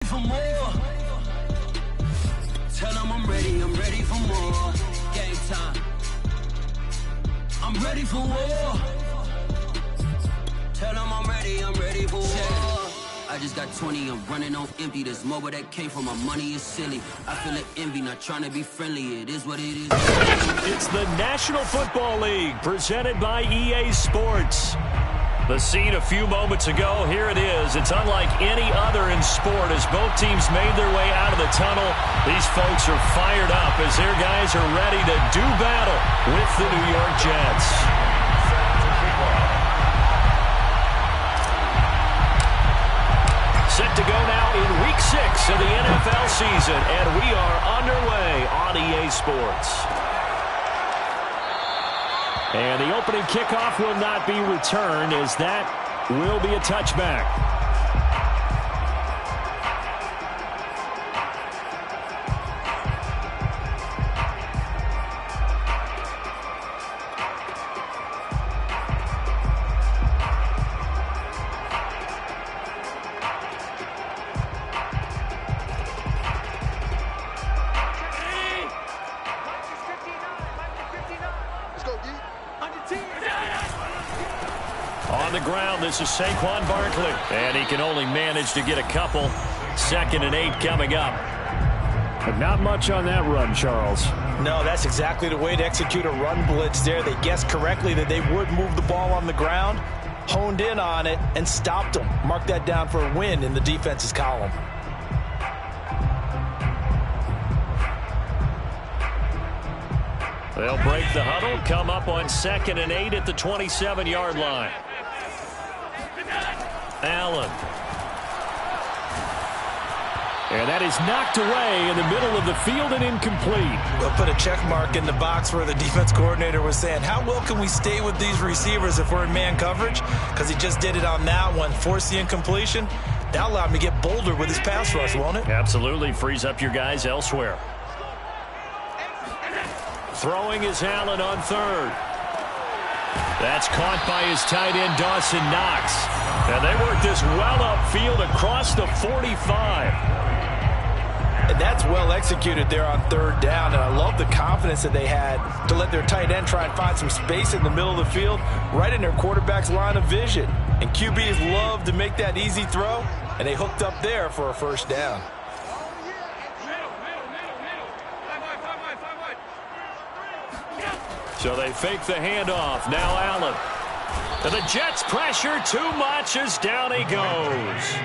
for more. Tell them I'm ready for more. Game time. I'm ready for war. Tell them I'm ready for war. I just got 20, I'm running on empty. This more where that came from, my money is silly. I feel like envy, not trying to be friendly. It is what it is. It's the National Football League, presented by EA Sports. The scene a few moments ago, here it is. It's unlike any other in sport as both teams made their way out of the tunnel. These folks are fired up as their guys are ready to do battle with the New York Jets. Set to go now in Week 6 of the NFL season, and we are underway on EA Sports. And the opening kickoff will not be returned, as that will be a touchback. On the ground, this is Saquon Barkley, and he can only manage to get a couple. 2nd and 8 coming up. But not much on that run, Charles. No, that's exactly the way to execute a run blitz there. They guessed correctly that they would move the ball on the ground, honed in on it, and stopped them. Mark that down for a win in the defense's column. They'll break the huddle, come up on 2nd and 8 at the 27-yard line. Allen. And that is knocked away in the middle of the field and incomplete. We'll put a check mark in the box where the defense coordinator was saying, how well can we stay with these receivers if we're in man coverage? Because he just did it on that one, forced the incompletion. That allowed him to get bolder with his pass rush, won't it? Absolutely, frees up your guys elsewhere. Throwing is Allen on 3rd. That's caught by his tight end, Dawson Knox. And they work this well upfield across the 45. And that's well executed there on 3rd down. And I love the confidence that they had to let their tight end try and find some space in the middle of the field, right in their quarterback's line of vision. And QBs love to make that easy throw, and they hooked up there for a 1st down. So they fake the handoff. Now Allen. And the Jets pressure too much as down he goes.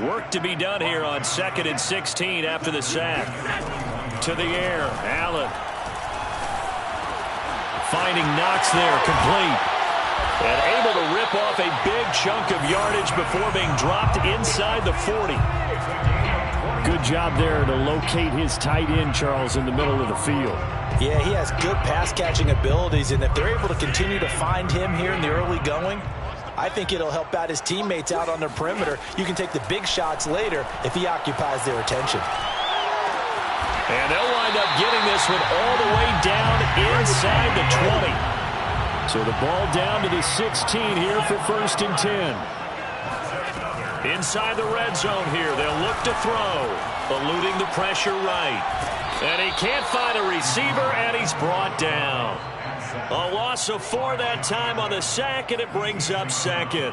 Work to be done here on 2nd and 16 after the sack. To the air. Allen. Finding Knox there, complete. And able to rip off a big chunk of yardage before being dropped inside the 40. Good job there to locate his tight end, Charles, in the middle of the field. Yeah, he has good pass-catching abilities, and if they're able to continue to find him here in the early going, I think it'll help out his teammates out on their perimeter. You can take the big shots later if he occupies their attention. And they'll wind up getting this one all the way down inside the 20. So the ball down to the 16 here for 1st and 10. Inside the red zone here, they'll look to throw, eluding the pressure right. And he can't find a receiver, and he's brought down. A loss of 4 that time on the sack, and it brings up 2nd.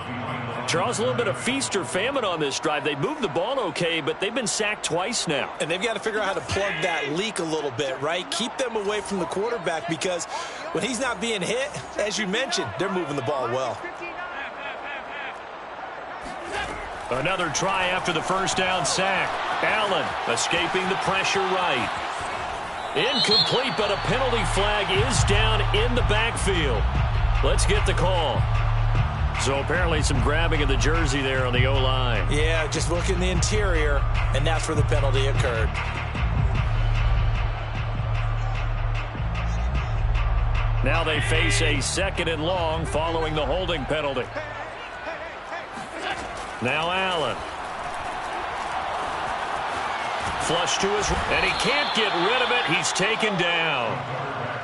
Charles, a little bit of feast or famine on this drive. They moved the ball okay, but they've been sacked twice now. And they've got to figure out how to plug that leak a little bit, right? Keep them away from the quarterback, because when he's not being hit, as you mentioned, they're moving the ball well. Another try after the 1st down sack. Allen escaping the pressure right. Incomplete, but a penalty flag is down in the backfield. Let's get the call. So apparently some grabbing of the jersey there on the O-line. Yeah, just look in the interior, and that's where the penalty occurred. Now they face a 2nd and long following the holding penalty. Now Allen. Flush to his, and he can't get rid of it. He's taken down.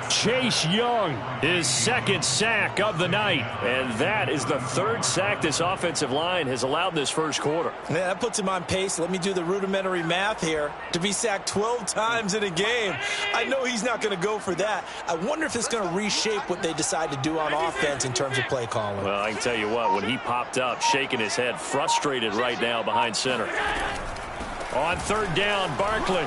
Chase Young, his second sack of the night. And that is the third sack this offensive line has allowed this first quarter. Yeah, that puts him on pace. Let me do the rudimentary math here. To be sacked 12 times in a game, I know he's not going to go for that. I wonder if it's going to reshape what they decide to do on offense in terms of play calling. Well, I can tell you what, when he popped up, shaking his head, frustrated right now behind center. On third down, Barkley.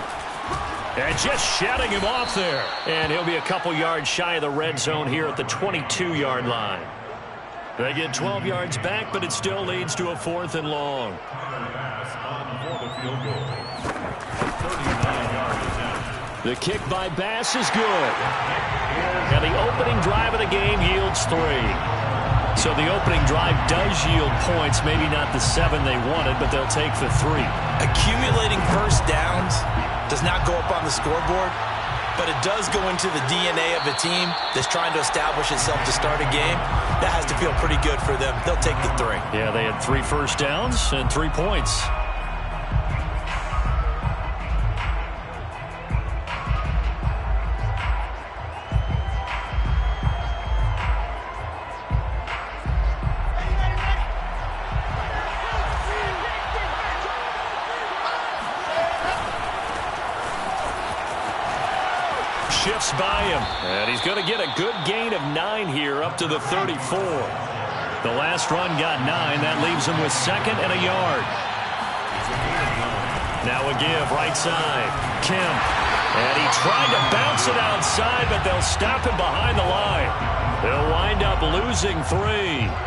And just shutting him off there. And he'll be a couple yards shy of the red zone here at the 22-yard line. They get 12 yards back, but it still leads to a 4th and long. The kick by Bass is good. And the opening drive of the game yields 3. So the opening drive does yield points, maybe not the 7 they wanted, but they'll take the 3. Accumulating first downs does not go up on the scoreboard, but it does go into the DNA of a team that's trying to establish itself to start a game. That has to feel pretty good for them. They'll take the 3. Yeah, they had 3 first downs and 3 points. Shifts by him, and he's going to get a good gain of 9 here up to the 34. The last run got 9. That leaves him with 2nd and a yard. Now a give right side. Kemp. And he tried to bounce it outside, but they'll stop him behind the line. They'll wind up losing 3.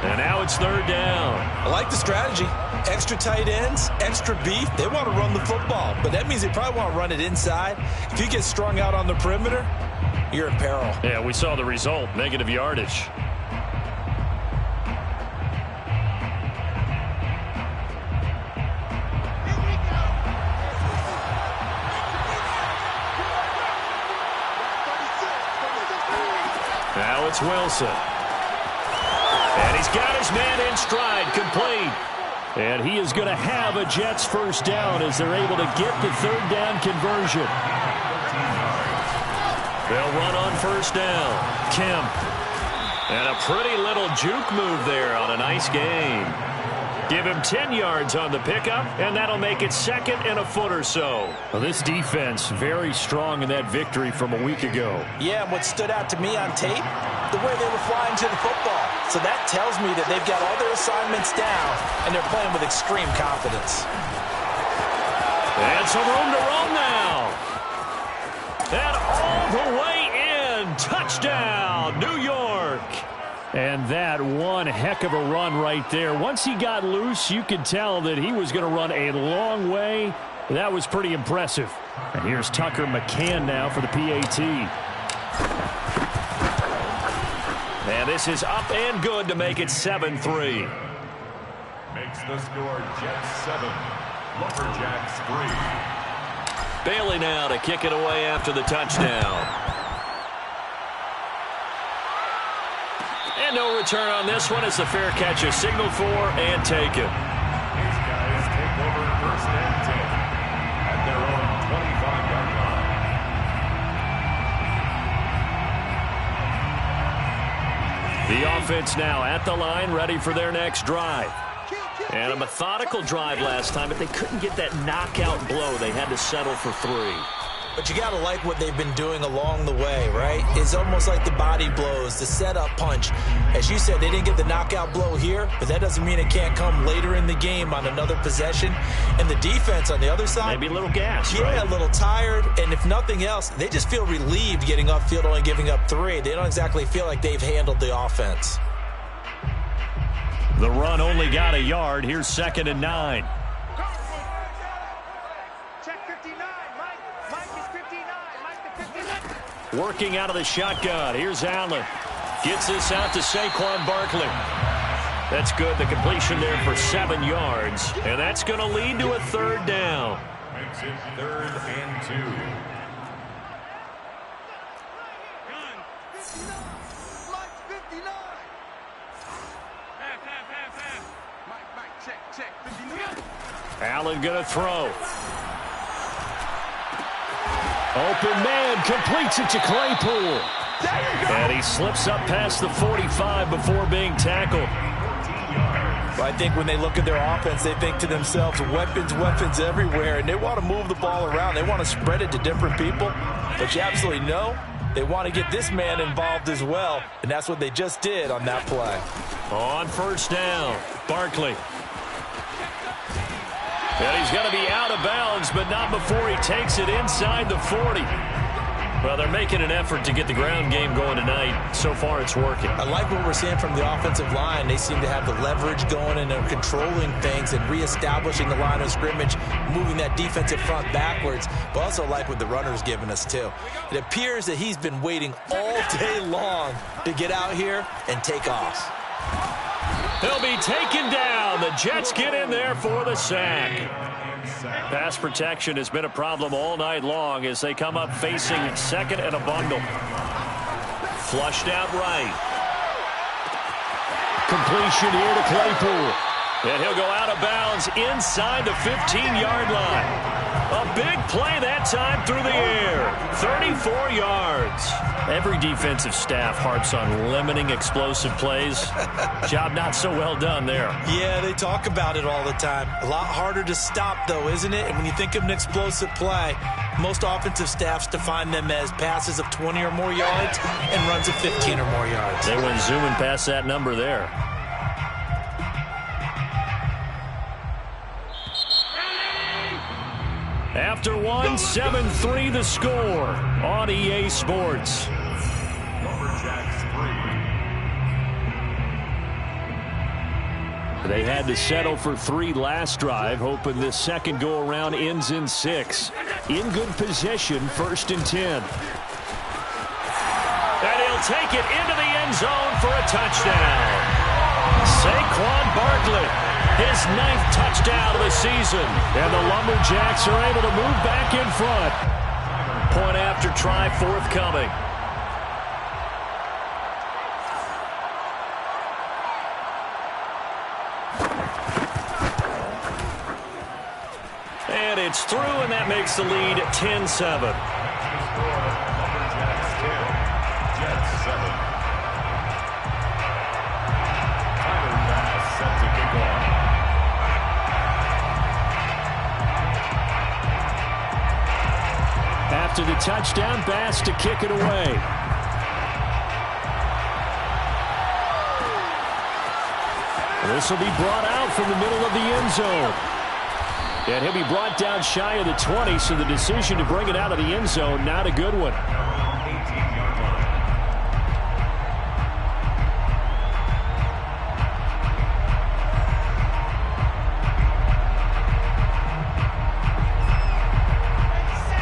And now it's 3rd down. I like the strategy. Extra tight ends, extra beef. They want to run the football, but that means they probably want to run it inside. If you get strung out on the perimeter, you're in peril. Yeah, we saw the result, negative yardage. Now it's Wilson. And he's got his man in stride, complete. And he is going to have a Jets first down as they're able to get the 3rd down conversion. They'll run on first down. Kemp. And a pretty little juke move there on a nice gain. Give him 10 yards on the pickup, and that'll make it 2nd and a foot or so. Well, this defense very strong in that victory from a week ago. Yeah, and what stood out to me on tape, the way they were flying to the football. So that tells me that they've got all their assignments down, and they're playing with extreme confidence. And some room to roam now. And all the way in. Touchdown, New York. And that one heck of a run right there. Once he got loose, you could tell that he was going to run a long way. That was pretty impressive. And here's Tucker McCann now for the PAT. And this is up and good to make it 7-3. Makes the score Jets 7, Lumberjacks 3. Bailey now to kick it away after the touchdown. And no return on this one as the fair catch is signaled for and taken. These guys take over 1st and 10 at their own 25-yard line. The offense now at the line, ready for their next drive. And a methodical drive last time, but they couldn't get that knockout blow. They had to settle for 3. But you got to like what they've been doing along the way, right? It's almost like the body blows, the setup punch. As you said, they didn't get the knockout blow here, but that doesn't mean it can't come later in the game on another possession. And the defense on the other side, maybe a little gas, yeah, right? A little tired. And if nothing else, they just feel relieved getting upfield, only giving up 3. They don't exactly feel like they've handled the offense. The run only got a yard. Here's 2nd and 9. Working out of the shotgun. Here's Allen. Gets this out to Saquon Barkley. That's good. The completion there for 7 yards. And that's going to lead to a 3rd down. Makes it 3rd and 2. Allen going to throw. Open man completes it to Claypool. And he slips up past the 45 before being tackled. Well, I think when they look at their offense, they think to themselves, weapons, weapons everywhere, and they want to move the ball around. They want to spread it to different people. But you absolutely know they want to get this man involved as well, and that's what they just did on that play. On first down, Barkley. And he's going to be out of bounds, but not before he takes it inside the 40. Well, they're making an effort to get the ground game going tonight. So far, it's working. I like what we're seeing from the offensive line. They seem to have the leverage going, and they're controlling things and reestablishing the line of scrimmage, moving that defensive front backwards. But also like what the runner's giving us, too. It appears that he's been waiting all day long to get out here and take off. He'll be taken down. The Jets get in there for the sack. Pass protection has been a problem all night long as they come up facing second and a bundle. Flushed out right. Completion here to Claypool. And he'll go out of bounds inside the 15-yard line. A big play that time through the air. 34 yards. Every defensive staff harps on limiting explosive plays. Job not so well done there. Yeah, they talk about it all the time. A lot harder to stop, though, isn't it? And when you think of an explosive play, most offensive staffs define them as passes of 20 or more yards and runs of 15 or more yards. They went zooming past that number there. After one, 7-3 the score on EA Sports. They had to settle for 3 last drive, hoping this second go-around ends in 6. In good position, 1st and 10. And he'll take it into the end zone for a touchdown. Saquon Barkley, his 9th touchdown of the season. And the Lumberjacks are able to move back in front. Point after try forthcoming. And it's through, and that makes the lead 10-7. After the touchdown, Bass to kick it away. This will be brought out from the middle of the end zone. And he'll be brought down shy of the 20, so the decision to bring it out of the end zone, not a good one.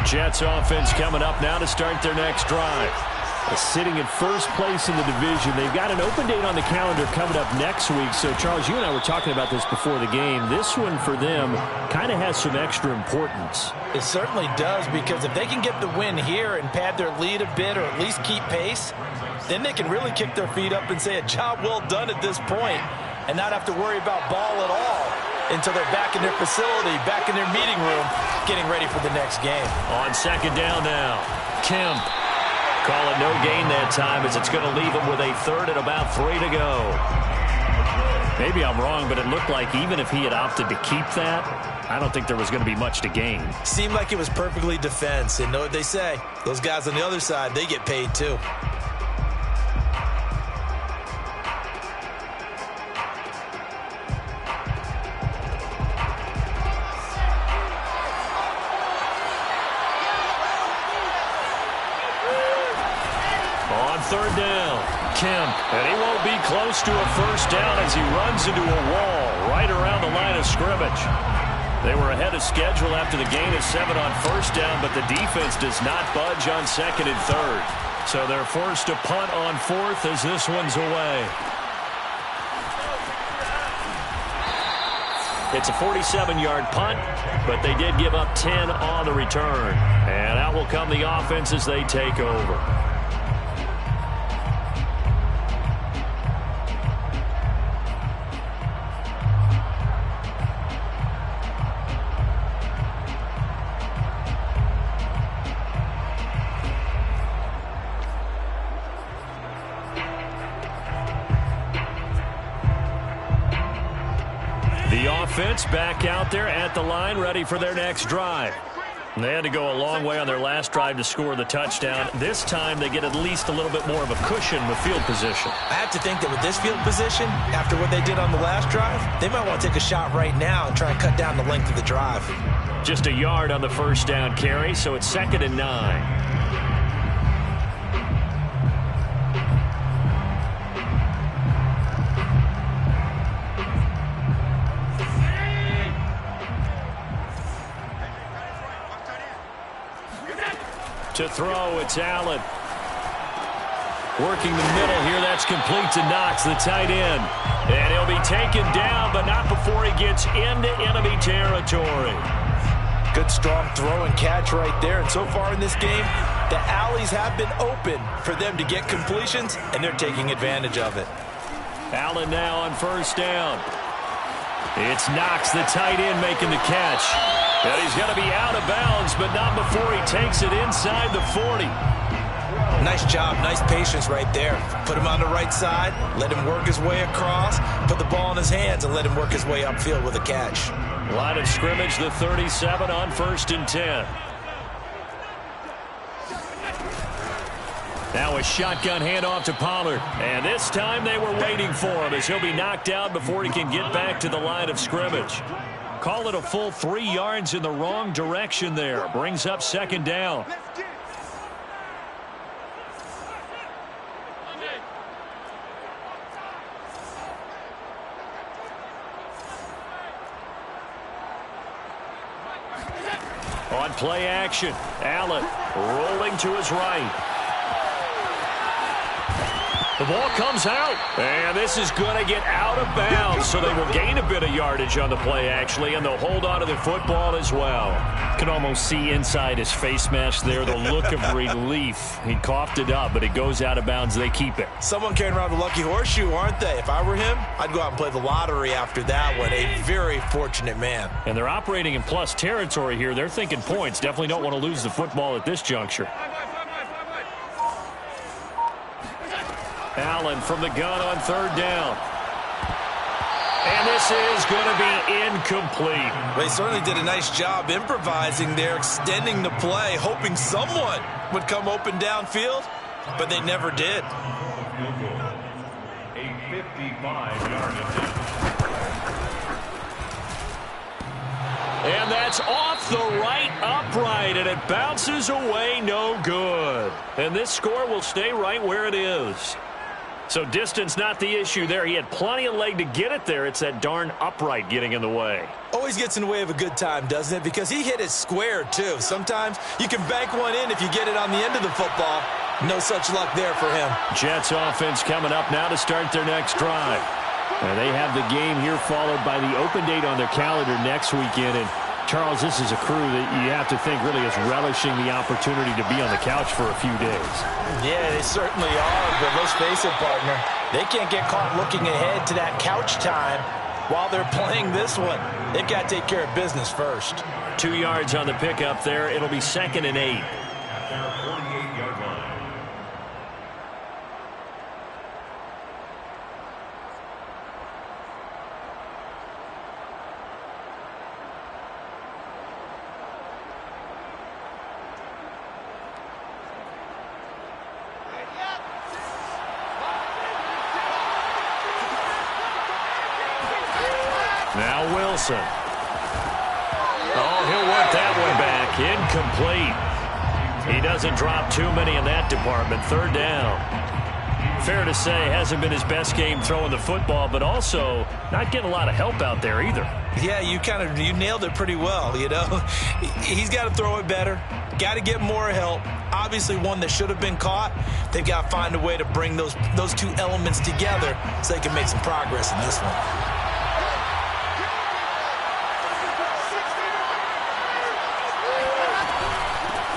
Jets offense coming up now to start their next drive. Sitting in first place in the division. They've got an open date on the calendar coming up next week. So, Charles, you and I were talking about this before the game. This one for them kind of has some extra importance. It certainly does, because if they can get the win here and pad their lead a bit or at least keep pace, then they can really kick their feet up and say a job well done at this point and not have to worry about ball at all until they're back in their facility, back in their meeting room, getting ready for the next game. On second down now, Kemp. Call it no gain that time as it's going to leave them with a 3rd and about 3 to go. Maybe I'm wrong, but it looked like even if he had opted to keep that, I don't think there was going to be much to gain. Seemed like it was perfectly defense. And know what they say? Those guys on the other side, they get paid too. Third down, Kemp, and he won't be close to a first down as he runs into a wall right around the line of scrimmage. They were ahead of schedule after the gain of 7 on first down, but the defense does not budge on 2nd and 3rd. So they're forced to punt on 4th as this one's away. It's a 47-yard punt, but they did give up 10 on the return. And out will come the offense as they take over. offense back out there at the line, ready for their next drive. And they had to go a long way on their last drive to score the touchdown. This time they get at least a little bit more of a cushion with field position. I have to think that with this field position, after what they did on the last drive, they might want to take a shot right now and try and cut down the length of the drive. Just a yard on the first down carry, so it's 2nd and 9. To throw, it's Allen. Working the middle here, that's complete to Knox, the tight end. And he'll be taken down, but not before he gets into enemy territory. Good strong throw and catch right there. And so far in this game, the alleys have been open for them to get completions, and they're taking advantage of it. Allen now on first down. It's Knox, the tight end, making the catch. And he's going to be out of bounds, but not before he takes it inside the 40. Nice job, nice patience right there. Put him on the right side, let him work his way across, put the ball in his hands, and let him work his way upfield with a catch. Line of scrimmage, the 37 on 1st and 10. Now a shotgun handoff to Pollard. And this time they were waiting for him as he'll be knocked out before he can get back to the line of scrimmage. Call it a full 3 yards in the wrong direction there. Brings up 2nd down. On play action, Allen rolling to his right. The ball comes out, and this is going to get out of bounds, so they will gain a bit of yardage on the play, actually, and they'll hold on to the football as well. Can almost see inside his face mask there the look of relief. He coughed it up, but it goes out of bounds. They keep it. Someone carrying around a lucky horseshoe, aren't they? If I were him, I'd go out and play the lottery after that one. A very fortunate man. And they're operating in plus territory here. They're thinking points. Definitely don't want to lose the football at this juncture. Allen from the gun on 3rd down. And this is going to be incomplete. They certainly did a nice job improvising there, extending the play, hoping someone would come open downfield, but they never did. A 55-yard attempt. And that's off the right upright, and it bounces away, no good. And this score will stay right where it is. So distance not the issue there. He had plenty of leg to get it there. It's that darn upright getting in the way. Always gets in the way of a good time, doesn't it? Because he hit it square, too. Sometimes you can bank one in if you get it on the end of the football. No such luck there for him. Jets offense coming up now to start their next drive. And they have the game here followed by the open date on their calendar next weekend. And Charles, this is a crew that you have to think really is relishing the opportunity to be on the couch for a few days. Yeah, they certainly are, but let's face it, partner. They can't get caught looking ahead to that couch time while they're playing this one. They've got to take care of business first. 2 yards on the pickup there. It'll be 2nd and 8. Now Wilson. Oh, he'll work that one back. Incomplete. He doesn't drop too many in that department. 3rd down. Fair to say, hasn't been his best game throwing the football, but also not getting a lot of help out there either. Yeah, you nailed it pretty well, you know. He's got to throw it better. Got to get more help. Obviously one that should have been caught. They've got to find a way to bring those two elements together so they can make some progress in this one.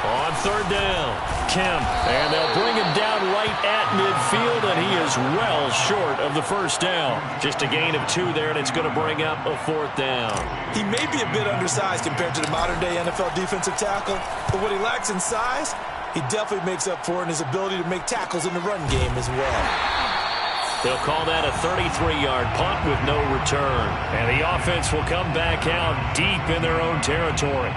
On 3rd down, Kemp, and they'll bring him down right at midfield, and he is well short of the 1st down. Just a gain of 2 there, and it's going to bring up a 4th down. He may be a bit undersized compared to the modern-day NFL defensive tackle, but what he lacks in size, he definitely makes up for in his ability to make tackles in the run game as well. They'll call that a 33-yard punt with no return. And the offense will come back out deep in their own territory.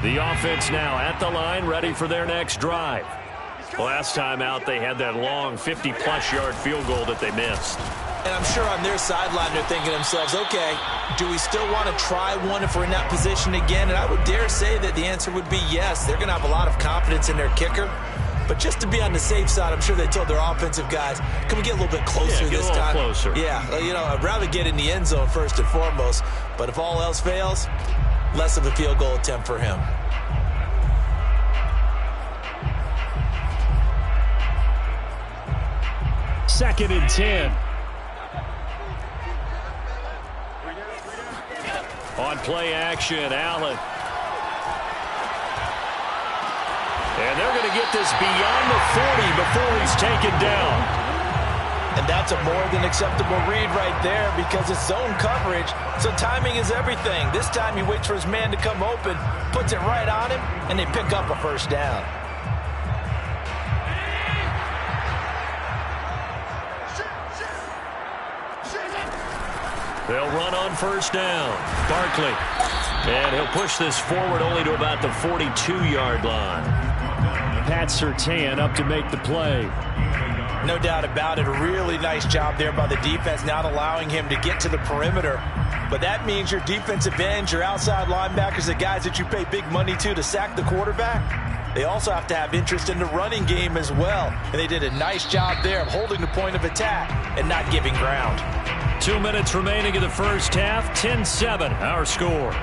The offense now at the line, ready for their next drive. Last time out, they had that long 50-plus yard field goal that they missed. And I'm sure on their sideline they're thinking to themselves, okay, do we still want to try one if we're in that position again? And I would dare say that the answer would be yes. They're going to have a lot of confidence in their kicker. But just to be on the safe side, I'm sure they told their offensive guys, can we get a little bit closer this time? Closer. Yeah, you know, I'd rather get in the end zone first and foremost. But if all else fails, less of a field goal attempt for him. Second and 10. On play action, Allen. And they're going to get this beyond the 40 before he's taken down. And that's a more than acceptable read right there because it's zone coverage, so timing is everything. This time he waits for his man to come open, puts it right on him, and they pick up a first down. They'll run on first down. Barkley. And he'll push this forward only to about the 42-yard line. Pat Surtain up to make the play. No doubt about it. A really nice job there by the defense, not allowing him to get to the perimeter. But that means your defensive ends, your outside linebackers, the guys that you pay big money to sack the quarterback, they also have to have interest in the running game as well. And they did a nice job there of holding the point of attack and not giving ground. 2 minutes remaining in the first half. 10-7, our score.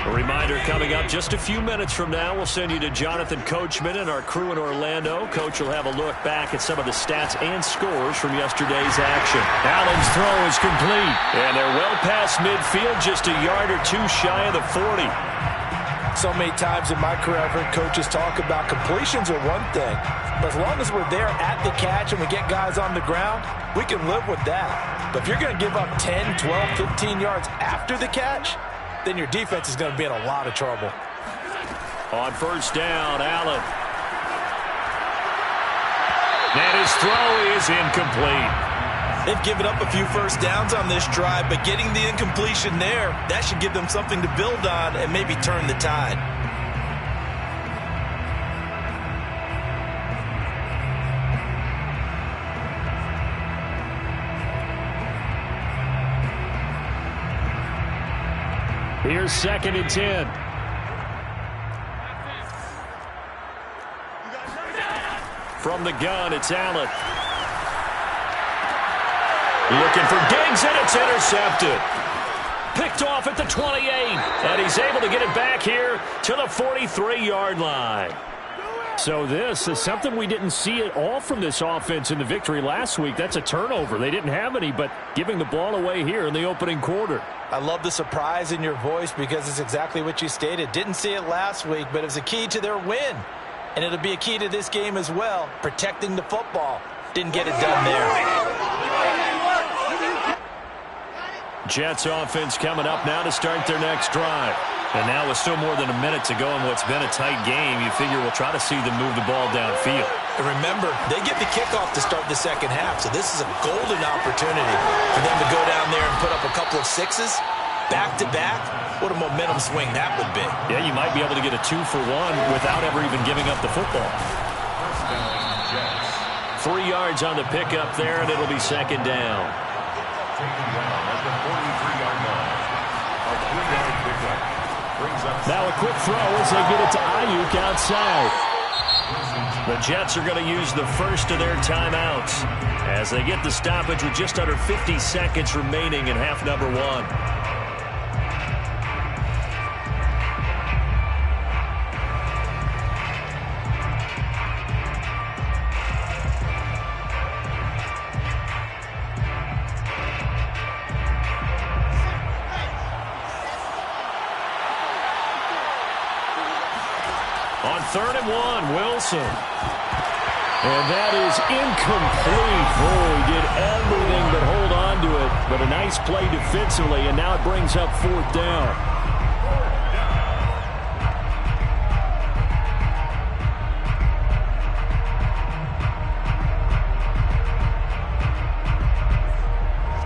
A reminder coming up just a few minutes from now. We'll send you to Jonathan Coachman and our crew in Orlando. Coach will have a look back at some of the stats and scores from yesterday's action. Allen's throw is complete. And they're well past midfield, just a yard or two shy of the 40. So many times in my career, I've heard coaches talk about completions are one thing. But as long as we're there at the catch and we get guys on the ground, we can live with that. But if you're going to give up 10, 12, 15 yards after the catch, then your defense is going to be in a lot of trouble. On first down, Allen. And his throw is incomplete. They've given up a few first downs on this drive, but getting the incompletion there, that should give them something to build on and maybe turn the tide. Here's second and 10. From the gun, it's Allen. Looking for Diggs, and it's intercepted. Picked off at the 28, and he's able to get it back here to the 43-yard line. So this is something we didn't see at all from this offense in the victory last week. That's a turnover. They didn't have any, but giving the ball away here in the opening quarter. I love the surprise in your voice because it's exactly what you stated. Didn't see it last week, but it was a key to their win. And it'll be a key to this game as well, protecting the football. Didn't get it done there. Jets offense coming up now to start their next drive. And now with still more than a minute to go in what's been a tight game, you figure we'll try to see them move the ball downfield. And remember, they get the kickoff to start the second half, so this is a golden opportunity for them to go down there and put up a couple of sixes back-to-back. What a momentum swing that would be. Yeah, you might be able to get a 2-for-1 without ever even giving up the football. 3 yards on the pickup there, and it'll be second down. Now a quick throw as they get it to Ayuk outside. The Jets are going to use the first of their timeouts as they get the stoppage with just under 50 seconds remaining in half number one. On 3rd and 1, Wilson. And that is incomplete. Oh, he did everything but hold on to it. But a nice play defensively, and now it brings up 4th down.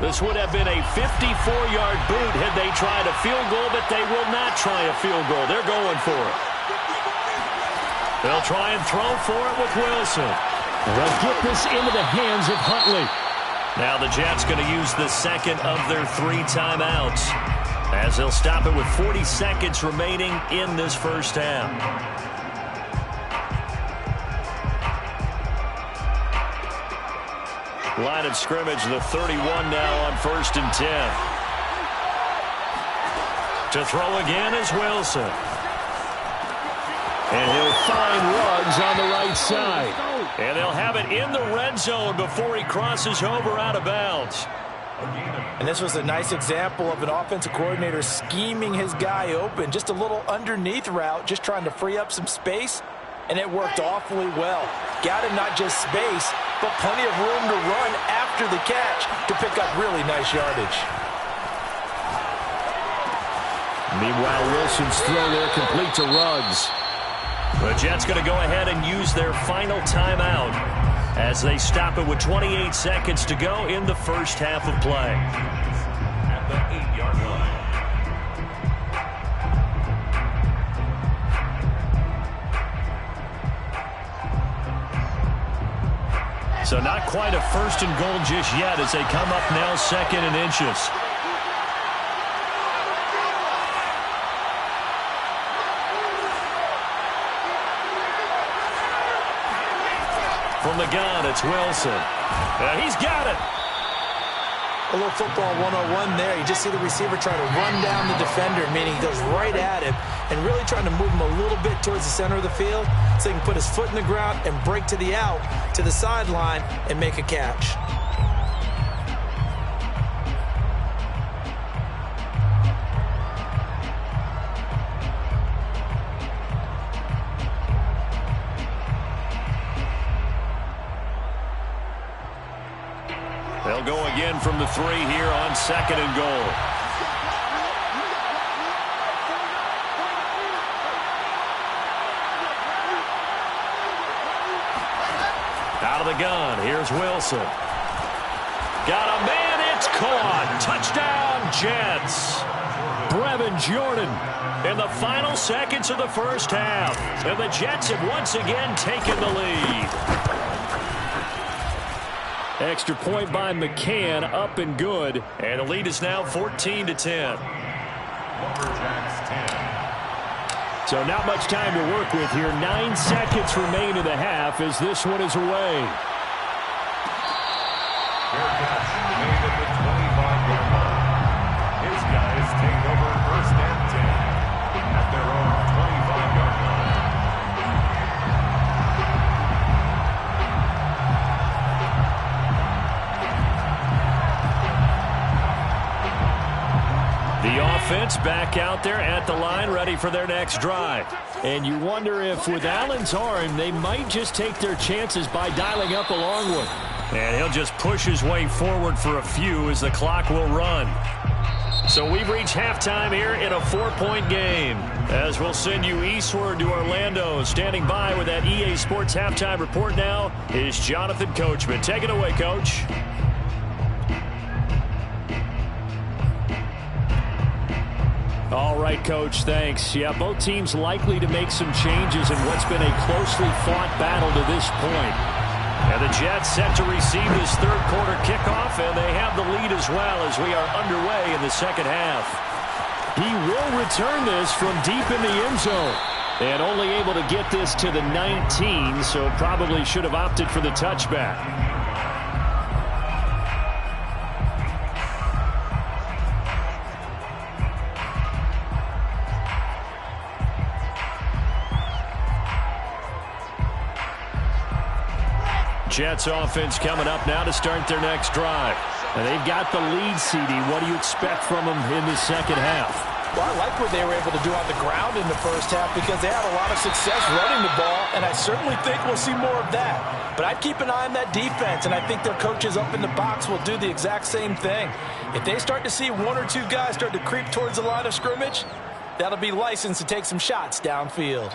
This would have been a 54-yard boot had they tried a field goal, but they will not try a field goal. They're going for it. They'll try and throw for it with Wilson. They'll get this into the hands of Huntley. Now the Jets going to use the second of their 3 timeouts as they'll stop it with 40 seconds remaining in this first half. Line of scrimmage, the 31 now on 1st and 10. To throw again is Wilson. And he'll find Ruggs on the right side. And they'll have it in the red zone before he crosses over out of bounds. And this was a nice example of an offensive coordinator scheming his guy open. Just a little underneath route, just trying to free up some space. And it worked awfully well. Got him not just space, but plenty of room to run after the catch to pick up really nice yardage. Meanwhile, Wilson's throw there complete to Ruggs. The Jets going to go ahead and use their final timeout as they stop it with 28 seconds to go in the first half of play. At the 8-yard line. So not quite a 1st and goal just yet as they come up now 2nd and inches. From the gun, it's Wilson. He's got it. A little football 101 there. You just see the receiver trying to run down the defender, meaning he goes right at him and really trying to move him a little bit towards the center of the field so he can put his foot in the ground and break to the out, to the sideline, and make a catch. They'll go again from the 3 here on 2nd and goal. Out of the gun, here's Wilson. Got a man, it's caught. Touchdown, Jets. Brevin Jordan. In the final seconds of the first half, and the Jets have once again taken the lead. Extra point by McCann, up and good. And the lead is now 14-10. So not much time to work with here. 9 seconds remain in the half as this one is away. Fair catch made at the 25-yard line. His guys take over 1st and 10 at their own 25-yard line. The offense back out there at the line, ready for their next drive. And you wonder if with Allen's arm, they might just take their chances by dialing up a long one. And he'll just push his way forward for a few as the clock will run. So we've reached halftime here in a 4-point game. As we'll send you eastward to Orlando. Standing by with that EA Sports halftime report now is Jonathan Coachman. Take it away, Coach. All right, Coach, thanks. Yeah, both teams likely to make some changes in what's been a closely fought battle to this point. And the Jets set to receive this third quarter kickoff, and they have the lead as well as we are underway in the second half. He will return this from deep in the end zone. And only able to get this to the 19, so probably should have opted for the touchback. Jets offense coming up now to start their next drive. And they've got the lead, CD. What do you expect from them in the second half? Well, I like what they were able to do on the ground in the first half because they had a lot of success running the ball, and I certainly think we'll see more of that. But I'd keep an eye on that defense, and I think their coaches up in the box will do the exact same thing. If they start to see one or two guys start to creep towards the line of scrimmage, that'll be licensed to take some shots downfield.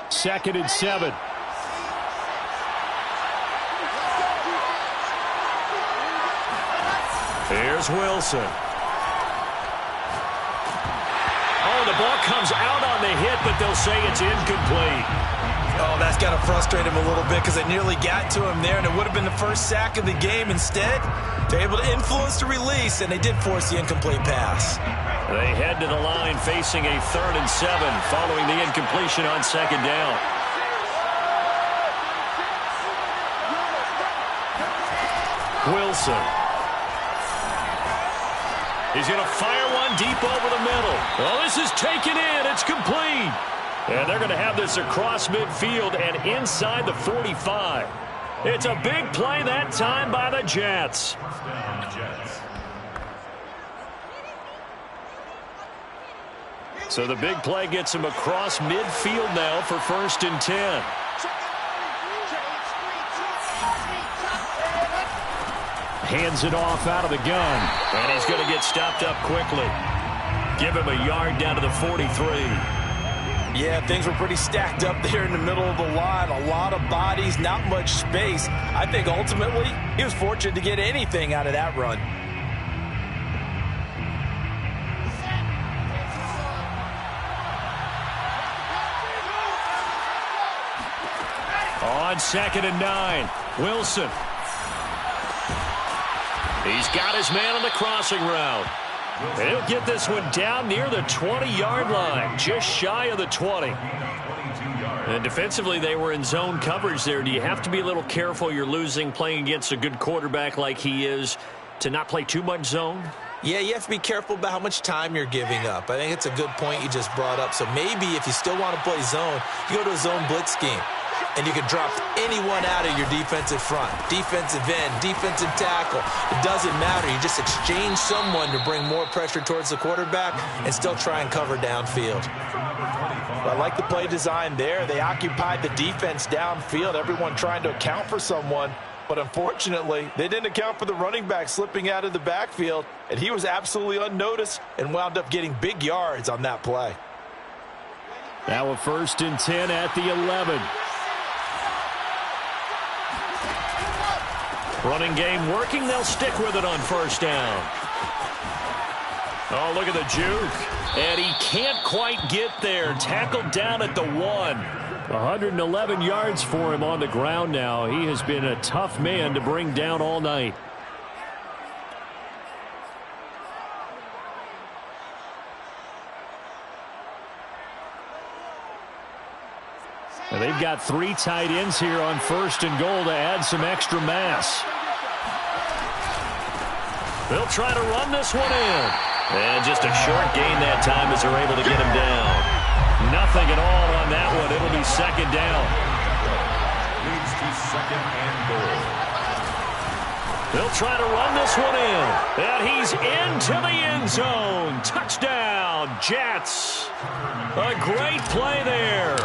Second and 7. Here's Wilson. Oh, the ball comes out on the hit, but they'll say it's incomplete. Oh, that's got to frustrate him a little bit because they nearly got to him there, and it would have been the first sack of the game. Instead, they're able to influence the release, and they did force the incomplete pass. They head to the line facing a 3rd and 7 following the incompletion on 2nd down. Wilson. He's going to fire one deep over the middle. Oh, this is taken in. It's complete. And they're going to have this across midfield and inside the 45. It's a big play that time by the Jets. So the big play gets him across midfield now for 1st and 10. Hands it off out of the gun. And he's going to get stopped up quickly. Give him a yard down to the 43. Yeah, things were pretty stacked up there in the middle of the line. A lot of bodies, not much space. I think ultimately he was fortunate to get anything out of that run. On 2nd and 9, Wilson. He's got his man on the crossing route. And he'll get this one down near the 20-yard line, just shy of the 20. And defensively, they were in zone coverage there. Do you have to be a little careful? You're losing playing against a good quarterback like he is to not play too much zone? Yeah, you have to be careful about how much time you're giving up. I think it's a good point you just brought up. So maybe if you still want to play zone, you go to a zone blitz scheme. And you can drop anyone out of your defensive front. Defensive end, defensive tackle. It doesn't matter. You just exchange someone to bring more pressure towards the quarterback and still try and cover downfield. Well, I like the play design there. They occupied the defense downfield, everyone trying to account for someone. But unfortunately, they didn't account for the running back slipping out of the backfield. And he was absolutely unnoticed and wound up getting big yards on that play. Now a 1st and 10 at the 11. Running game working. They'll stick with it on 1st down. Oh, look at the juke. And he can't quite get there. Tackled down at the 1. 111 yards for him on the ground now. He has been a tough man to bring down all night. And they've got 3 tight ends here on 1st and goal to add some extra mass. They'll try to run this one in. And just a short gain that time as they're able to get him down. Nothing at all on that one. It'll be 2nd down. Leads to 2nd and goal. They'll try to run this one in. And he's into the end zone. Touchdown, Jets. A great play there.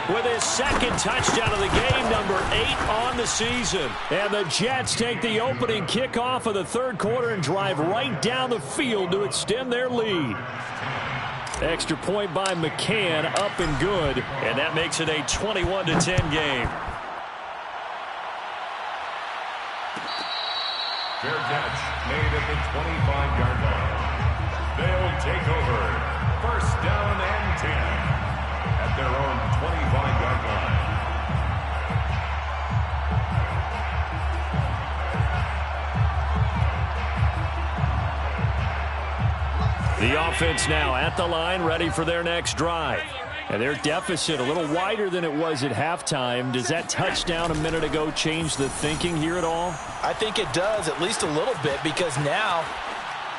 With his 2nd touchdown of the game, number 8 on the season. And the Jets take the opening kickoff of the 3rd quarter and drive right down the field to extend their lead. Extra point by McCann, up and good. And that makes it a 21-10 game. Fair catch made at the 25-yard line. They'll take over. 1st down and 10. At their own 25-yard line. The offense now at the line, ready for their next drive. And their deficit a little wider than it was at halftime. Does that touchdown a minute ago change the thinking here at all? I think it does, at least a little bit, because now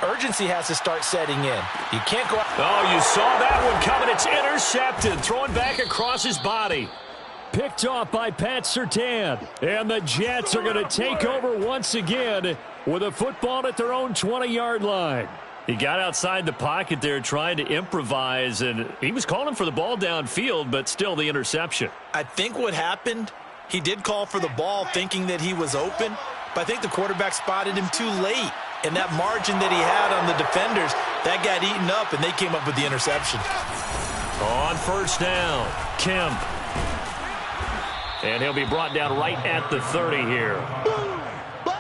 urgency has to start setting in. You can't go out. Oh, you saw that one coming. It's intercepted. Throwing back across his body. Picked off by Pat Surtain. And the Jets are going to take over once again with a football at their own 20-yard line. He got outside the pocket there trying to improvise, and he was calling for the ball downfield, but still the interception. I think what happened, he did call for the ball thinking that he was open, but I think the quarterback spotted him too late. And that margin that he had on the defenders, that got eaten up, and they came up with the interception. On first down, Kemp. And he'll be brought down right at the 30 here.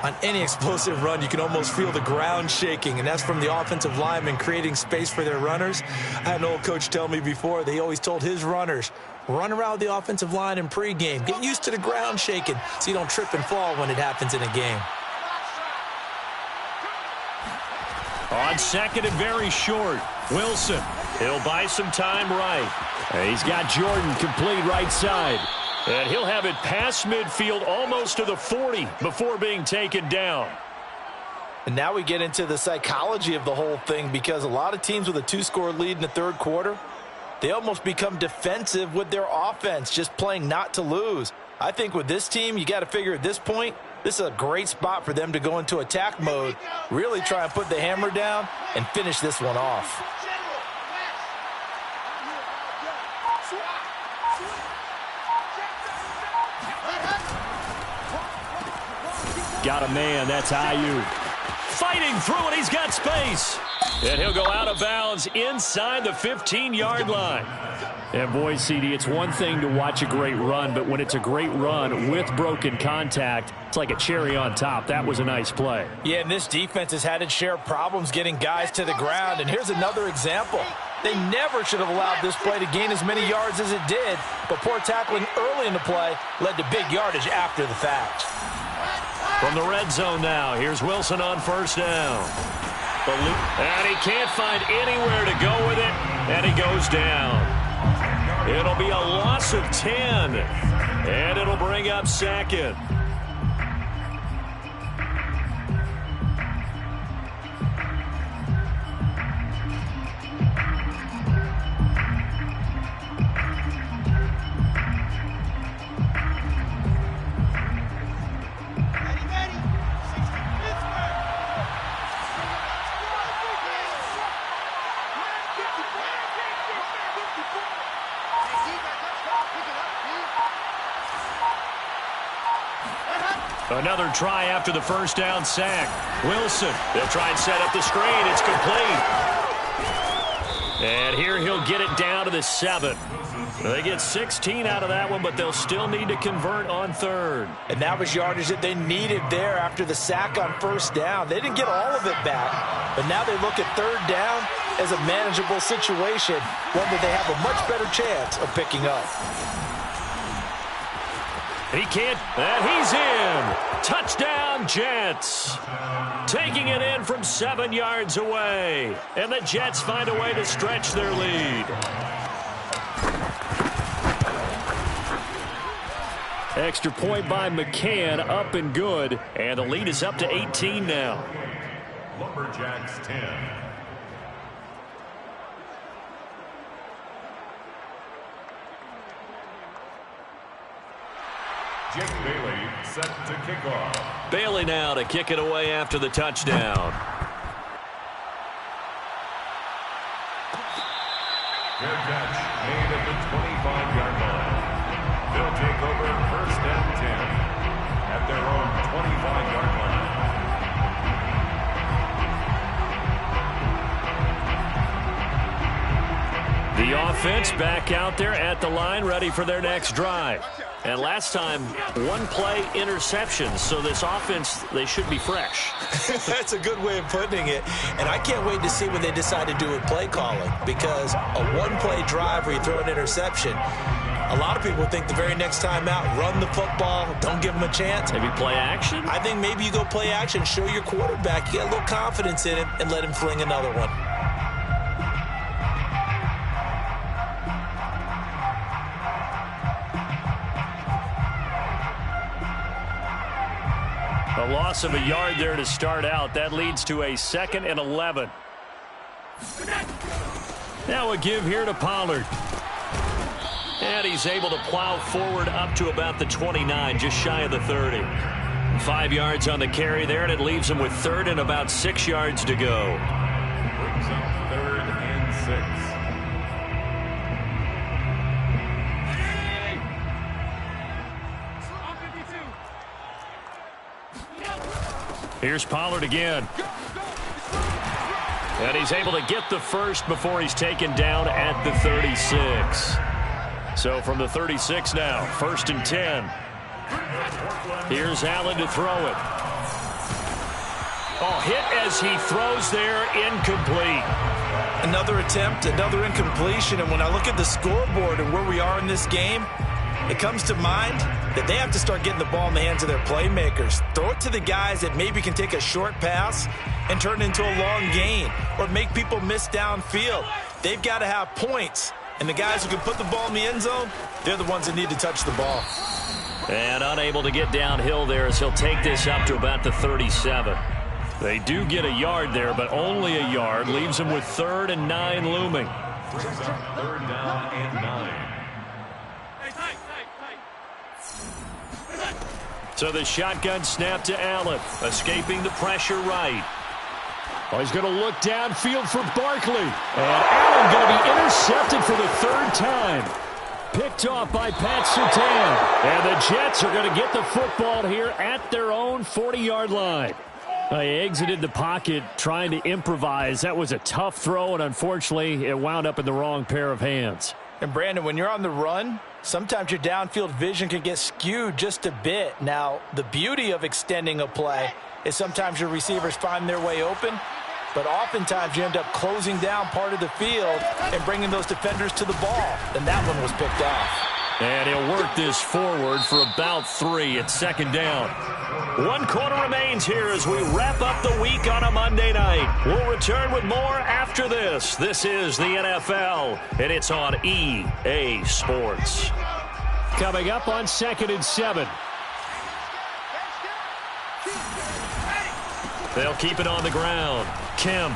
On any explosive run, you can almost feel the ground shaking, and that's from the offensive linemen creating space for their runners. I had an old coach tell me before, they always told his runners, run around the offensive line in pregame. Get used to the ground shaking so you don't trip and fall when it happens in a game. On second and very short, Wilson. He'll buy some time right. He's got Jordan complete right side. And he'll have it past midfield almost to the 40 before being taken down. And now we get into the psychology of the whole thing, because a lot of teams with a 2-score lead in the third quarter, they almost become defensive with their offense, just playing not to lose. I think with this team, you got to figure at this point, this is a great spot for them to go into attack mode, really try and put the hammer down and finish this one off. Got a man, that's Ayuk. Fighting through it, he's got space. And he'll go out of bounds inside the 15-yard line. And boy, CD, it's one thing to watch a great run, but when it's a great run with broken contact, it's like a cherry on top. That was a nice play. Yeah, and this defense has had its share of problems getting guys to the ground. And here's another example. They never should have allowed this play to gain as many yards as it did, but poor tackling early in the play led to big yardage after the fact. From the red zone now, here's Wilson on first down. And he can't find anywhere to go with it, and he goes down. It'll be a loss of 10, and it'll bring up second. Another try after the first down sack. Wilson, they'll try and set up the screen. It's complete. And here he'll get it down to the 7. They get 16 out of that one, but they'll still need to convert on third. And that was yardage that they needed there after the sack on first down. They didn't get all of it back, but now they look at third down as a manageable situation, one that they have a much better chance of picking up. He can't, and he's in. Touchdown, Jets. Taking it in from 7 yards away. And the Jets find a way to stretch their lead. Extra point by McCann, up and good. And the lead is up to 18 now. Lumberjacks 10. Jake Bailey set to kick off. Bailey now to kick it away after the touchdown. Fair catch made at the 25-yard line. They'll take over first and 10 at their own 25-yard line. The offense back out there at the line, ready for their next drive. And last time, one play interception. So this offense, they should be fresh. That's a good way of putting it. And I can't wait to see what they decide to do with play calling, because a one-play drive where you throw an interception, a lot of people think the very next time out, run the football, don't give them a chance. Maybe play action? I think maybe you go play action, show your quarterback, you get a little confidence in him, and let him fling another one. A loss of a yard there to start out. That leads to a 2nd and 11. Now a give here to Pollard. And he's able to plow forward up to about the 29, just shy of the 30. 5 yards on the carry there, and it leaves him with third and about 6 yards to go. Brings up 3rd and 6. Here's Pollard again. And he's able to get the first before he's taken down at the 36. So from the 36 now, 1st and 10. Here's Allen to throw it. Oh, hit as he throws there, incomplete. Another attempt, another incompletion. And when I look at the scoreboard and where we are in this game, it comes to mind that they have to start getting the ball in the hands of their playmakers. Throw it to the guys that maybe can take a short pass and turn it into a long gain or make people miss downfield. They've got to have points. And the guys who can put the ball in the end zone, they're the ones that need to touch the ball. And unable to get downhill there as he'll take this up to about the 37. They do get a yard there, but only a yard. Leaves him with 3rd and 9 looming. Brings up 3rd down and 9. So the shotgun snap to Allen. Escaping the pressure right. Oh, he's going to look downfield for Barkley. And Allen going to be intercepted for the 3rd time. Picked off by Pat Surtain. And the Jets are going to get the football here at their own 40-yard line. He exited the pocket trying to improvise. That was a tough throw, and unfortunately, it wound up in the wrong pair of hands. And Brandon, when you're on the run, sometimes your downfield vision can get skewed just a bit. Now, the beauty of extending a play is sometimes your receivers find their way open, but oftentimes you end up closing down part of the field and bringing those defenders to the ball. And that one was picked off. And he'll work this forward for about 3 at 2nd down. 1 quarter remains here as we wrap up the week on a Monday night. We'll return with more after this. This is the NFL, and it's on EA Sports. Coming up on 2nd and 7. They'll keep it on the ground. Kemp.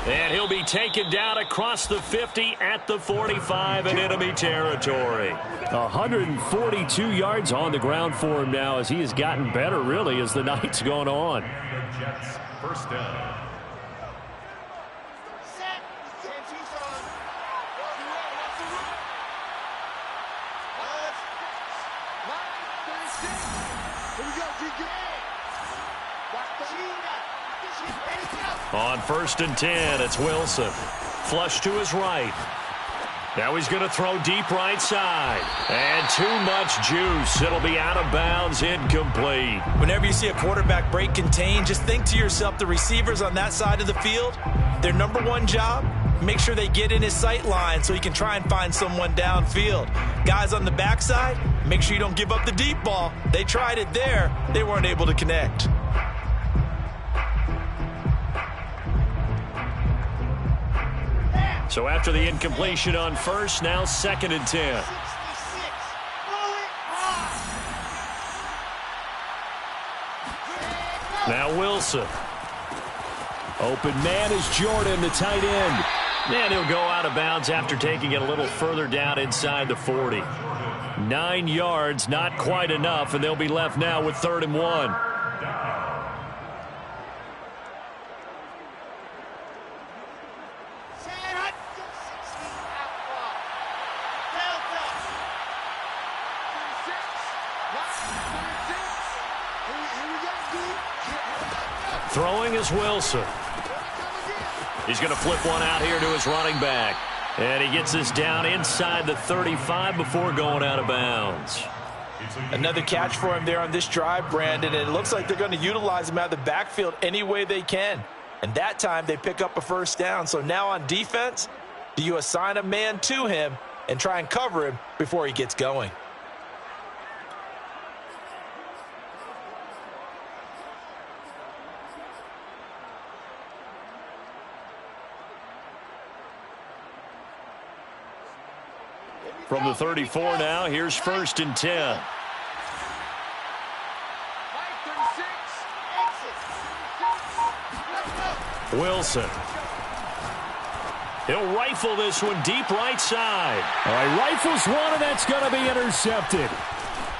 And he'll be taken down across the 50 at the 45 in enemy territory. 142 yards on the ground for him now as he has gotten better, really, as the night's gone on. The Jets, 1st down. On 1st and 10, it's Wilson. Flush to his right. Now he's going to throw deep right side. And too much juice. It'll be out of bounds, incomplete. Whenever you see a quarterback break contain, just think to yourself, the receivers on that side of the field, their number one job, make sure they get in his sight line so he can try and find someone downfield. Guys on the backside, make sure you don't give up the deep ball. They tried it there. They weren't able to connect. So after the incompletion on 1st, now 2nd and 10. Now Wilson. Open man is Jordan, the tight end. And he'll go out of bounds after taking it a little further down inside the 40. 9 yards, not quite enough, and they'll be left now with 3rd and 1. Throwing is Wilson. He's going to flip one out here to his running back. And he gets this down inside the 35 before going out of bounds. Another catch for him there on this drive, Brandon. And it looks like they're going to utilize him out of the backfield any way they can. And that time they pick up a 1st down. So now on defense, do you assign a man to him and try and cover him before he gets going? From the 34 now, here's 1st and 10. Wilson. He'll rifle this one deep right side. All right, rifles one, and that's going to be intercepted.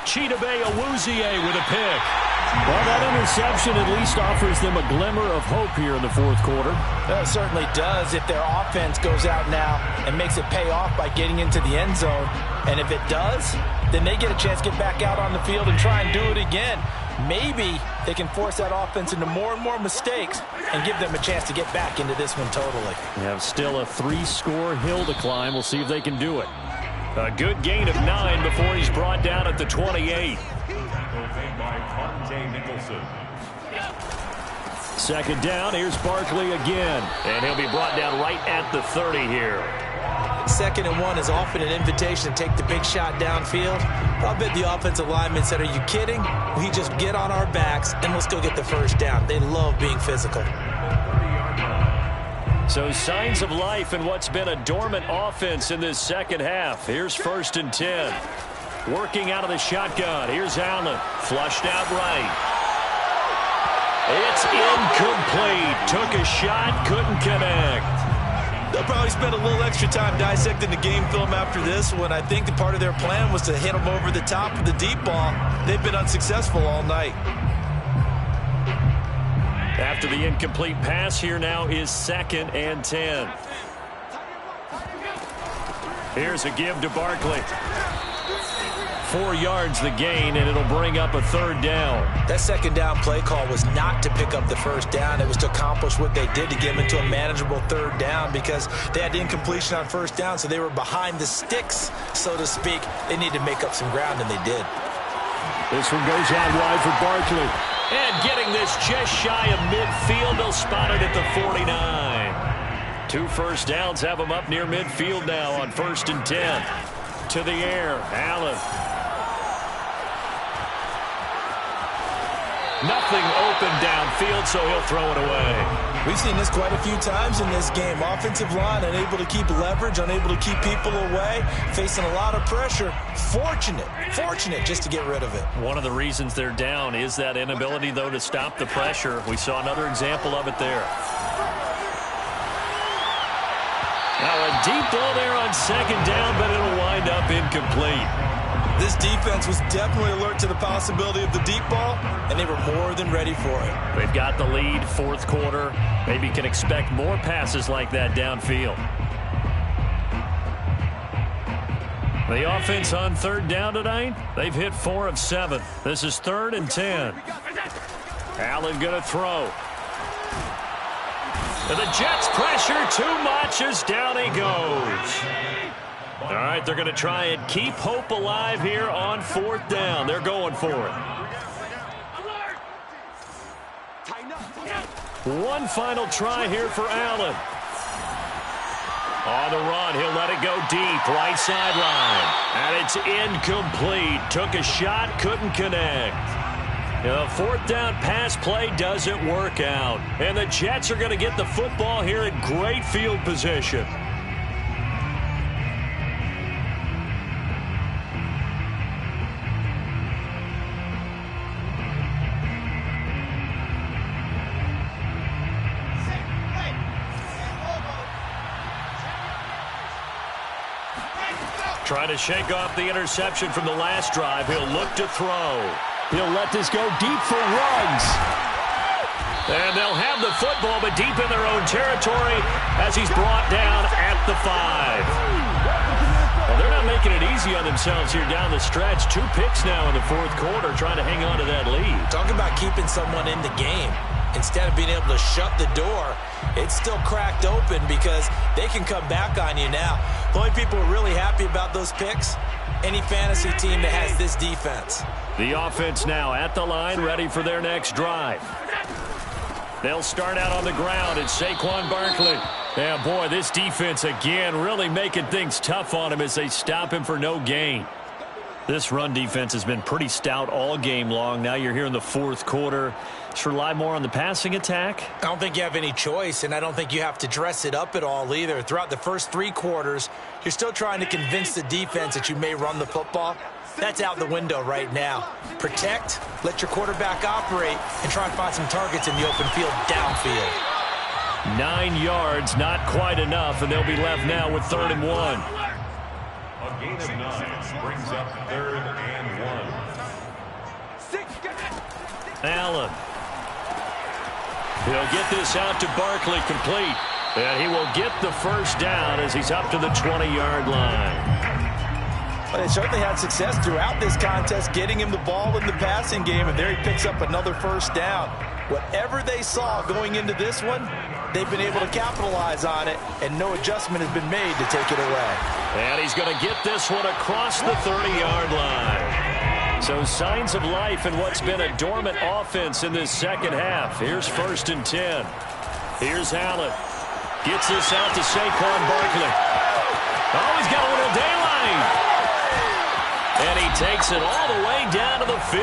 Chidobe Awuzie with a pick. Well, that interception at least offers them a glimmer of hope here in the fourth quarter. It certainly does if their offense goes out now and makes it pay off by getting into the end zone. And if it does, then they get a chance to get back out on the field and try and do it again. Maybe they can force that offense into more and more mistakes and give them a chance to get back into this one totally. They have still a 3-score hill to climb. We'll see if they can do it. A good gain of 9 before he's brought down at the 28. Second down, here's Barkley again. And he'll be brought down right at the 30 here. 2nd and 1 is often an invitation to take the big shot downfield. I'll bet the offensive linemen said, are you kidding? We just get on our backs and let's go get the first down. They love being physical. So signs of life in what's been a dormant offense in this second half. Here's 1st and 10. Working out of the shotgun. Here's Allen. Flushed out right. It's incomplete. Took a shot, couldn't connect. They'll probably spend a little extra time dissecting the game film after this one. I think that part of their plan was to hit them over the top of the deep ball. They've been unsuccessful all night. After the incomplete pass, here now is 2nd and 10. Here's a give to Barkley. 4 yards the gain, and it'll bring up a 3rd down. That 2nd down play call was not to pick up the 1st down. It was to accomplish what they did to get them into a manageable 3rd down because they had incompletion on 1st down, so they were behind the sticks, so to speak. They needed to make up some ground, and they did. This one goes out wide for Barkley. And getting this just shy of midfield, they'll spot it at the 49. 2 first downs have them up near midfield now on 1st and 10. To the air, Allen. Nothing open downfield, so he'll throw it away. We've seen this quite a few times in this game. Offensive line unable to keep leverage, unable to keep people away, facing a lot of pressure. Fortunate just to get rid of it. One of the reasons they're down is that inability, though, to stop the pressure. We saw another example of it there. Now a deep ball there on 2nd down, but it'll wind up incomplete. This defense was definitely alert to the possibility of the deep ball, and they were more than ready for it. They've got the lead, 4th quarter. Maybe can expect more passes like that downfield. The offense on 3rd down tonight, they've hit 4 of 7. This is 3rd and 10. Allen going to throw. And the Jets pressure too much as down he goes. All right, they're going to try and keep hope alive here on 4th down. They're going for it. One final try here for Allen. On the run, he'll let it go deep, right sideline. And it's incomplete. Took a shot, couldn't connect. The 4th down pass play doesn't work out. And the Jets are going to get the football here in great field position. Trying to shake off the interception from the last drive. He'll look to throw. He'll let this go deep for Ruggs. And they'll have the football, but deep in their own territory as he's brought down at the 5. Well, they're not making it easy on themselves here down the stretch. 2 picks now in the 4th quarter, trying to hang on to that lead. Talk about keeping someone in the game. Instead of being able to shut the door, it's still cracked open because they can come back on you now. The only people who are really happy about those picks, any fantasy team that has this defense. The offense now at the line, ready for their next drive. They'll start out on the ground. It's Saquon Barkley. Yeah, boy, this defense again really making things tough on him as they stop him for no gain. This run defense has been pretty stout all game long. Now you're here in the 4th quarter. Just rely more on the passing attack. I don't think you have any choice, and I don't think you have to dress it up at all either. Throughout the first 3 quarters, you're still trying to convince the defense that you may run the football. That's out the window right now. Protect, let your quarterback operate, and try and find some targets in the open field downfield. 9 yards, not quite enough, and they'll be left now with 3rd and 1. A gain of 9 brings up 3rd and 1. Allen. He'll get this out to Barkley, complete. And he will get the first down as he's up to the 20-yard line. Well, they certainly had success throughout this contest getting him the ball in the passing game, and there he picks up another first down. Whatever they saw going into this one, they've been able to capitalize on it, and no adjustment has been made to take it away. And he's going to get this one across the 30-yard line. So signs of life in what's been a dormant offense in this second half. Here's 1st and 10. Here's Allen. Gets this out to Saquon Barkley. Oh, he's got a little daylight. And he takes it all the way down to the 15.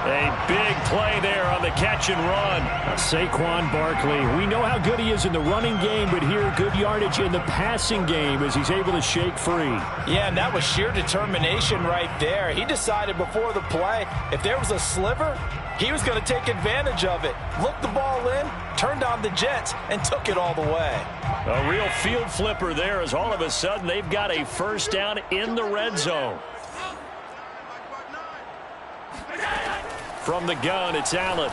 A big play there on the catch and run. Saquon Barkley, we know how good he is in the running game, but here good yardage in the passing game as he's able to shake free. Yeah, and that was sheer determination right there. He decided before the play, if there was a sliver, he was going to take advantage of it. Looked the ball in, turned on the Jets, and took it all the way. A real field flipper there as all of a sudden they've got a first down in the red zone. From the gun, it's Allen.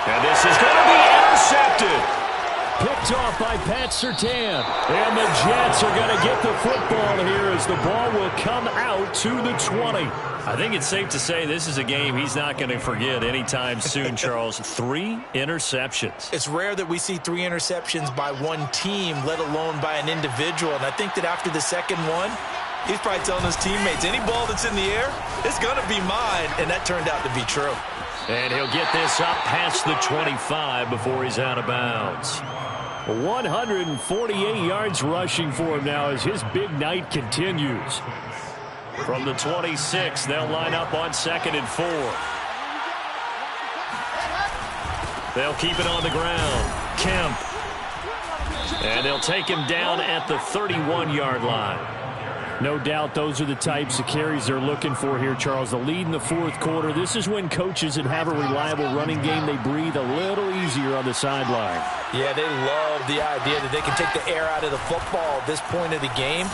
And this is going to be intercepted. Picked off by Pat Surtain. And the Jets are going to get the football here as the ball will come out to the 20. I think it's safe to say this is a game he's not going to forget anytime soon, Charles. 3 interceptions. It's rare that we see 3 interceptions by one team, let alone by an individual. And I think that after the second one, he's probably telling his teammates, any ball that's in the air, it's going to be mine. And that turned out to be true. And he'll get this up past the 25 before he's out of bounds. 148 yards rushing for him now as his big night continues. From the 26, they'll line up on 2nd and 4. They'll keep it on the ground. Kemp. And they'll take him down at the 31-yard line. No doubt those are the types of carries they're looking for here, Charles. The lead in the 4th quarter. This is when coaches that have a reliable running game, they breathe a little easier on the sideline. Yeah, they love the idea that they can take the air out of the football at this point of the game.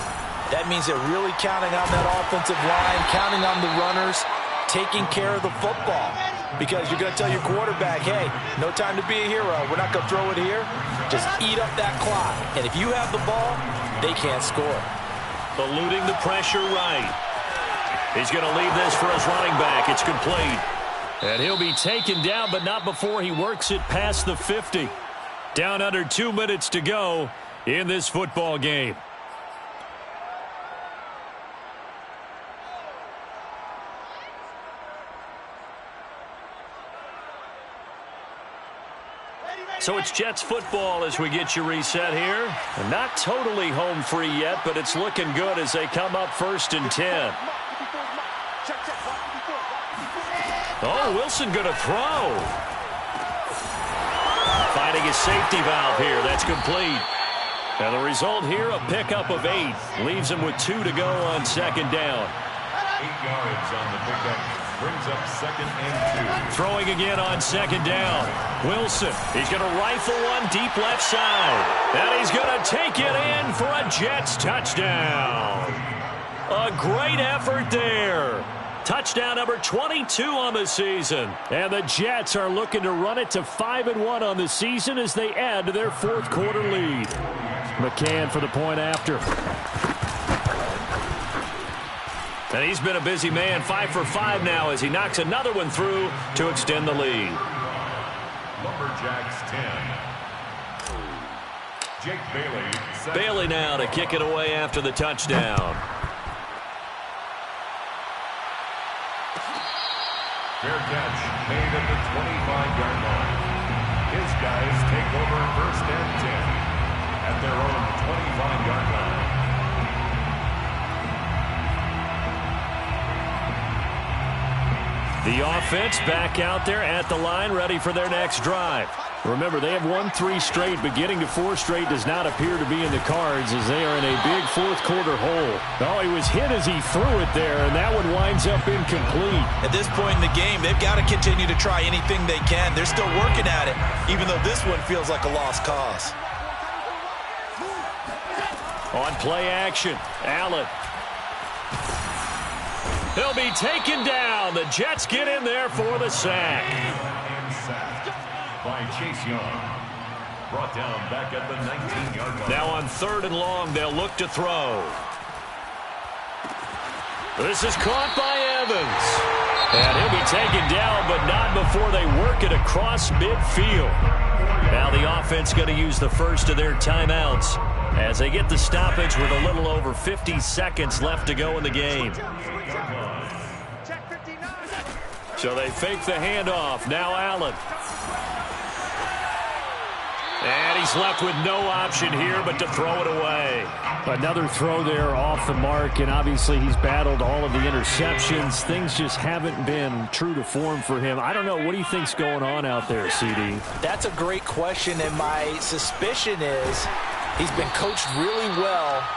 That means they're really counting on that offensive line, counting on the runners, taking care of the football. Because you're going to tell your quarterback, hey, no time to be a hero. We're not going to throw it here. Just eat up that clock. And if you have the ball, they can't score. Eluding the pressure right. He's going to leave this for his running back. It's complete. And he'll be taken down, but not before he works it past the 50. Down under 2 minutes to go in this football game. So it's Jets football as we get you reset here. And not totally home free yet, but it's looking good as they come up 1st and 10. Oh, Wilson going to throw. Finding his safety valve here. That's complete. And the result here, a pickup of 8. Leaves him with 2 to go on 2nd down. 8 yards on the pickup. Brings up 2nd and 2. Throwing again on 2nd down. Wilson, he's going to rifle one deep left side. And he's going to take it in for a Jets touchdown. A great effort there. Touchdown number 22 on the season. And the Jets are looking to run it to 5-1 on the season as they add to their 4th quarter lead. McCann for the point after. And he's been a busy man, 5 for 5 now as he knocks another one through to extend the lead. Lumberjacks 10. Jake Bailey. Bailey now to kick it away after the touchdown. Fair catch made at the 25-yard line. His guys take over 1st and 10 at their own 25-yard line. The offense back out there at the line, ready for their next drive. Remember, they have won 3 straight, but getting to 4 straight does not appear to be in the cards as they are in a big fourth-quarter hole. Oh, he was hit as he threw it there, and that one winds up incomplete. At this point in the game, they've got to continue to try anything they can. They're still working at it, even though this one feels like a lost cause. On play action, Allen. He'll be taken down. The Jets get in there for the sack. By Chase Young. Brought down back at the 19-yard line. Now on 3rd and long, they'll look to throw. This is caught by Evans. And he'll be taken down, but not before they work it across midfield. Now the offense going to use the first of their timeouts as they get the stoppage with a little over 50 seconds left to go in the game. So they fake the handoff. Now Allen. And he's left with no option here but to throw it away. Another throw there off the mark, and obviously he's battled all of the interceptions. Things just haven't been true to form for him. I don't know. What do you think's going on out there, CD? That's a great question, and my suspicion is he's been coached really well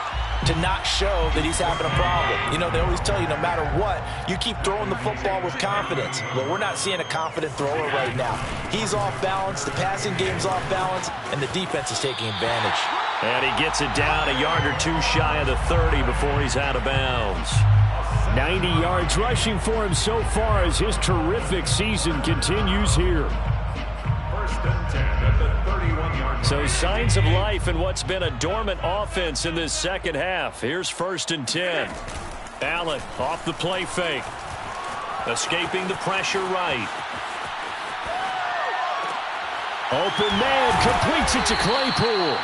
to not show that he's having a problem. You know, they always tell you no matter what, you keep throwing the football with confidence. Well, we're not seeing a confident thrower right now. He's off balance, the passing game's off balance, and the defense is taking advantage. And he gets it down a yard or two shy of the 30 before he's out of bounds. 90 yards rushing for him so far as his terrific season continues here. 1st and 10 at the 31-yard line. So signs of life in what's been a dormant offense in this second half. Here's 1st and 10. Allen off the play fake. Escaping the pressure right. Open man completes it to Claypool.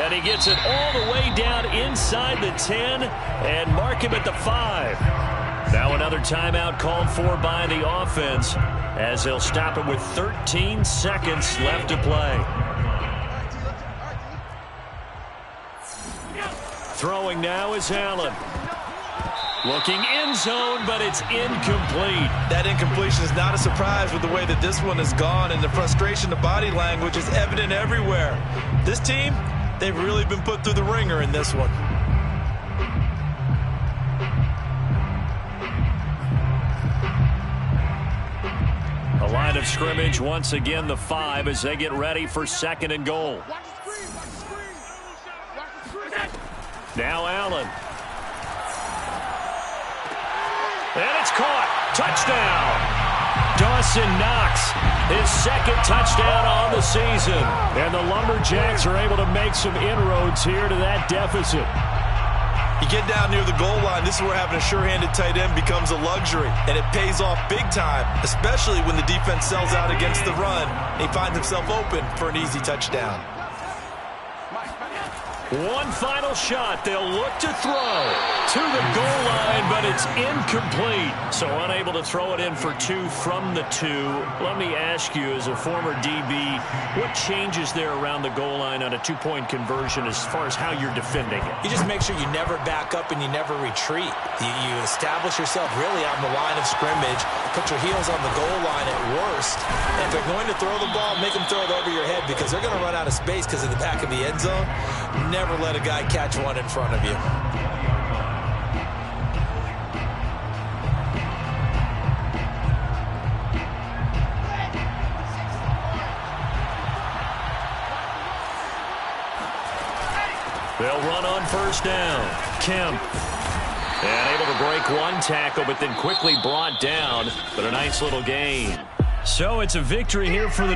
And he gets it all the way down inside the 10 and mark him at the 5. Now another timeout called for by the offense as they'll stop it with 13 seconds left to play. Throwing now is Allen. Looking end zone, but it's incomplete. That incompletion is not a surprise with the way that this one has gone, and the frustration, the body language is evident everywhere. This team, they've really been put through the ringer in this one. A line of scrimmage, once again the 5 as they get ready for 2nd and goal. Now Allen. And it's caught. Touchdown. Dawson Knox, his 2nd touchdown on the season. And the Lumberjacks are able to make some inroads here to that deficit. You get down near the goal line, this is where having a sure-handed tight end becomes a luxury, and it pays off big time, especially when the defense sells out against the run, and he finds himself open for an easy touchdown. One final shot. They'll look to throw to the goal line, but it's incomplete. So unable to throw it in for 2 from the 2. Let me ask you, as a former DB, what changes there around the goal line on a 2-point conversion as far as how you're defending it? You just make sure you never back up and you never retreat. You establish yourself really on the line of scrimmage, put your heels on the goal line at worst. And if they're going to throw the ball, make them throw it over your head because they're going to run out of space because of the back of the end zone. Never let a guy catch one in front of you. They'll run on 1st down. Kemp. And able to break one tackle, but then quickly brought down. But a nice little gain. So it's a victory here for the